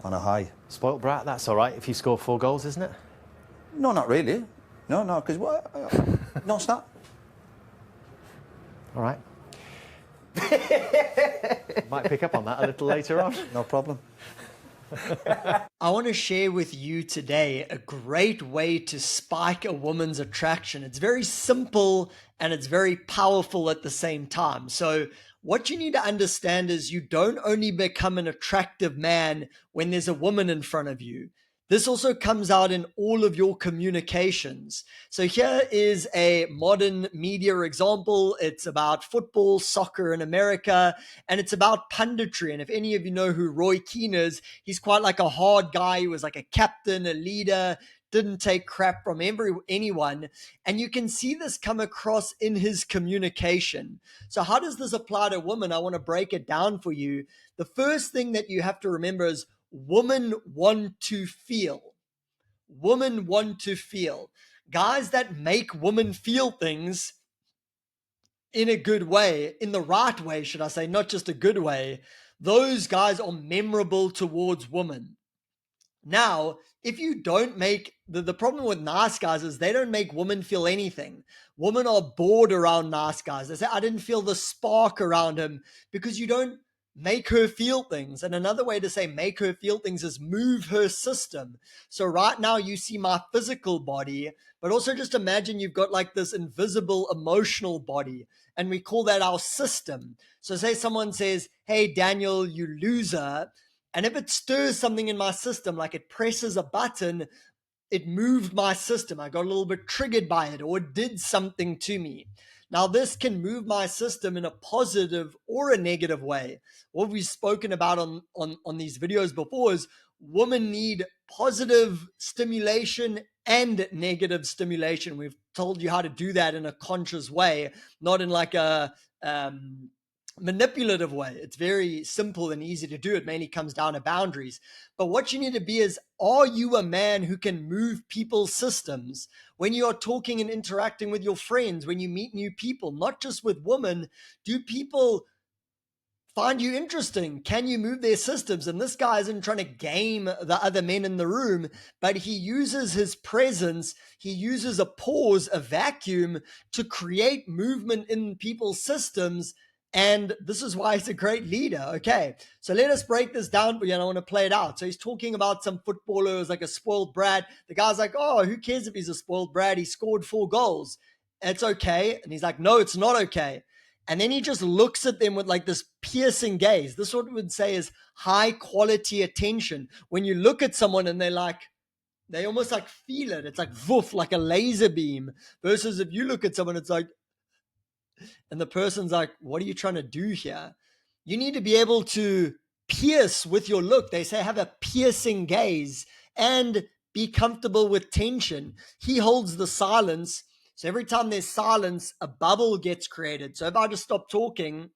on a high. Spoilt brat, that's all right if you score 4 goals, isn't it? No, not really. No, because what? No, it's not. All right. Might pick up on that a little later on. No problem. I want to share with you today a great way to spike a woman's attraction. It's very simple and it's very powerful at the same time. So what you need to understand is you don't only become an attractive man when there's a woman in front of you. This also comes out in all of your communications. So here is a modern media example. It's about football, soccer in America, and it's about punditry. And if any of you know who Roy Keane is, he's quite like a hard guy. He was like a captain, a leader, didn't take crap from anyone. And you can see this come across in his communication. So how does this apply to women? I want to break it down for you. The first thing that you have to remember is women want to feel. Women want to feel. Guys that make women feel things in a good way, in the right way, should I say, not just a good way, those guys are memorable towards women. Now, if you don't make the problem with nice guys is they don't make women feel anything. Women are bored around nice guys. They say, I didn't feel the spark around him because you don't make her feel things. And another way to say make her feel things is move her system. So right now you see my physical body, but also just imagine you've got like this invisible emotional body, and we call that our system. So say someone says, hey, Daniel, you loser. And if it stirs something in my system, like it presses a button, it moved my system. I got a little bit triggered by it, or it did something to me. Now, this can move my system in a positive or a negative way. What we've spoken about on these videos before is women need positive stimulation and negative stimulation. We've told you how to do that in a conscious way, not in like a manipulative way. It's very simple and easy to do. It mainly comes down to boundaries. But what you need to be is, are you a man who can move people's systems when you are talking and interacting with your friends, when you meet new people, not just with women? Do people find you interesting? Can you move their systems? And this guy isn't trying to game the other men in the room, but he uses his presence. He uses a pause, a vacuum to create movement in people's systems. And this is why he's a great leader. Okay, so let us break this down for you, and I want to play it out. So he's talking about some footballer who's like a spoiled brat. The guy's like, oh, who cares if he's a spoiled brat? He scored 4 goals. It's okay. And he's like, no, it's not okay. And then he just looks at them with like this piercing gaze. This is what we would say is high quality attention. When you look at someone and they almost like feel it. It's like woof, like a laser beam. Versus if you look at someone, it's like, and the person's like, what are you trying to do here? You need to be able to pierce with your look. They say have a piercing gaze and be comfortable with tension. He holds the silence. So every time there's silence, a bubble gets created. So if I just stop talking,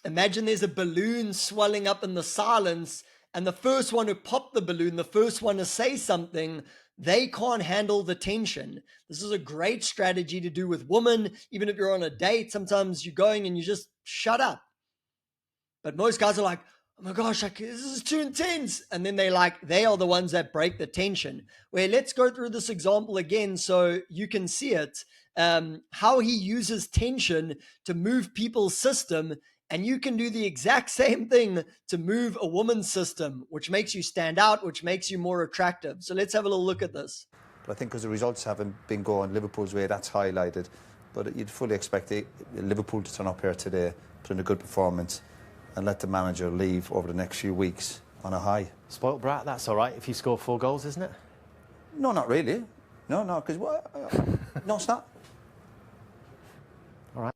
imagine there's a balloon swelling up in the silence, and the first one who popped the balloon, the first one to say something, they can't handle the tension. This is a great strategy to do with women. Even if you're on a date, sometimes you're going and you just shut up. But most guys are like, oh my gosh, this is too intense. And then they are the ones that break the tension. Where let's go through this example again so you can see it. How he uses tension to move people's system. And you can do the exact same thing to move a woman's system, which makes you stand out, which makes you more attractive. So let's have a little look at this. But I think because the results haven't been going Liverpool's way, that's highlighted. But you'd fully expect Liverpool to turn up here today, put in a good performance, and let the manager leave over the next few weeks on a high. Spoilt brat, that's all right if you score 4 goals, isn't it? No, not really. No, because what? No, it's not. All right.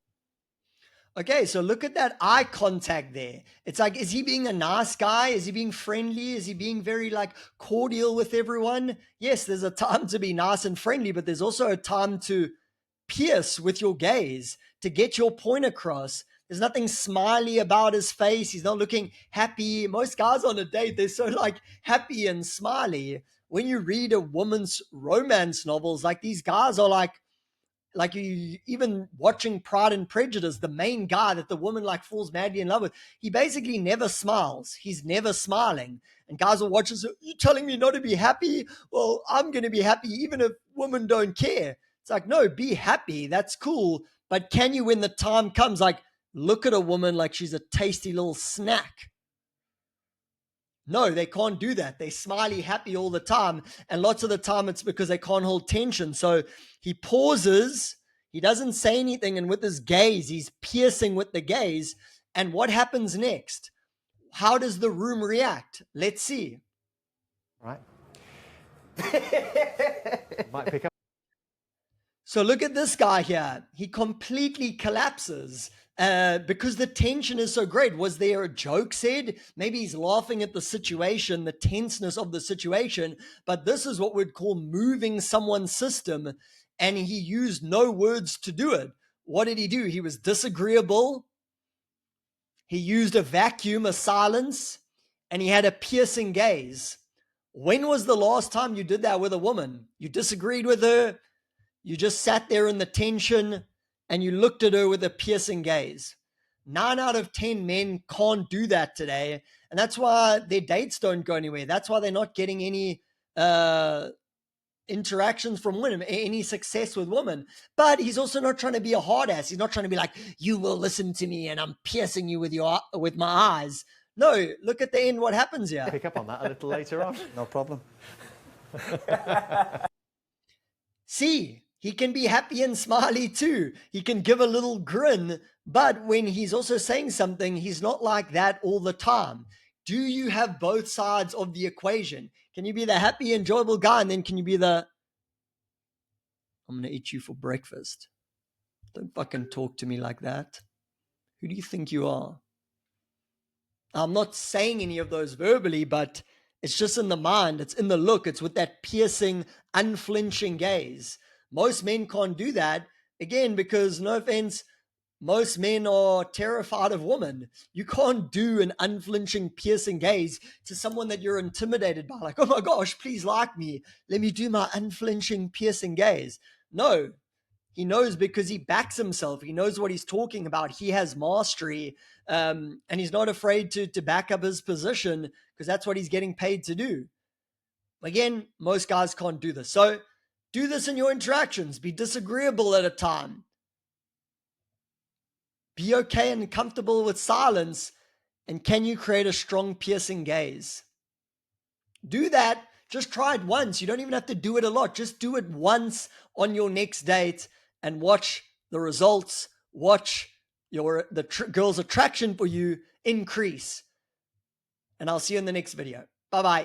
Okay, so look at that eye contact there. It's like, is he being a nice guy? Is he being friendly? Is he being very like cordial with everyone? Yes, there's a time to be nice and friendly, but there's also a time to pierce with your gaze to get your point across. There's nothing smiley about his face. He's not looking happy. Most guys on a date, they're so like happy and smiley. When you read a woman's romance novels, like these guys are like like you even watching Pride and Prejudice, the main guy that the woman like falls madly in love with, he basically never smiles. He's never smiling. And guys will watch this, you telling me not to be happy? Well, I'm going to be happy even if women don't care. It's like, no, be happy. That's cool. But can you, when the time comes, like look at a woman like she's a tasty little snack? No, they can't do that. They're smiley, happy all the time. And lots of the time it's because they can't hold tension. So he pauses, he doesn't say anything. And with his gaze, he's piercing with the gaze. And what happens next? How does the room react? Let's see. Right. Might pick up. So look at this guy here. He completely collapses because the tension is so great. Was there a joke said? Maybe he's laughing at the situation, the tenseness of the situation. But this is what we'd call moving someone's system. And he used no words to do it. What did he do? He was disagreeable. He used a vacuum, a silence, and he had a piercing gaze. When was the last time you did that with a woman? You disagreed with her. You just sat there in the tension and you looked at her with a piercing gaze. 9 out of 10 men can't do that today. And that's why their dates don't go anywhere. That's why they're not getting any interactions from women, any success with women. But he's also not trying to be a hard ass. He's not trying to be like, you will listen to me and I'm piercing you with my eyes. No, look at the end. What happens here? Pick up on that a little later on. No problem. See, he can be happy and smiley too. He can give a little grin, but when he's also saying something, he's not like that all the time. Do you have both sides of the equation? Can you be the happy, enjoyable guy, and then can you be the, I'm going to eat you for breakfast? Don't fucking talk to me like that. Who do you think you are? I'm not saying any of those verbally, but it's just in the mind. It's in the look. It's with that piercing, unflinching gaze. Most men can't do that, again, because, no offense, most men are terrified of women. You can't do an unflinching, piercing gaze to someone that you're intimidated by. Like, oh my gosh, please like me. Let me do my unflinching, piercing gaze. No, he knows because he backs himself. He knows what he's talking about. He has mastery, and he's not afraid to back up his position because that's what he's getting paid to do. Again, most guys can't do this. So do this in your interactions. Be disagreeable at a time. Be okay and comfortable with silence. And can you create a strong, piercing gaze? Do that. Just try it once. You don't even have to do it a lot. Just do it once on your next date and watch the results. Watch the girl's attraction for you increase. And I'll see you in the next video. Bye-bye.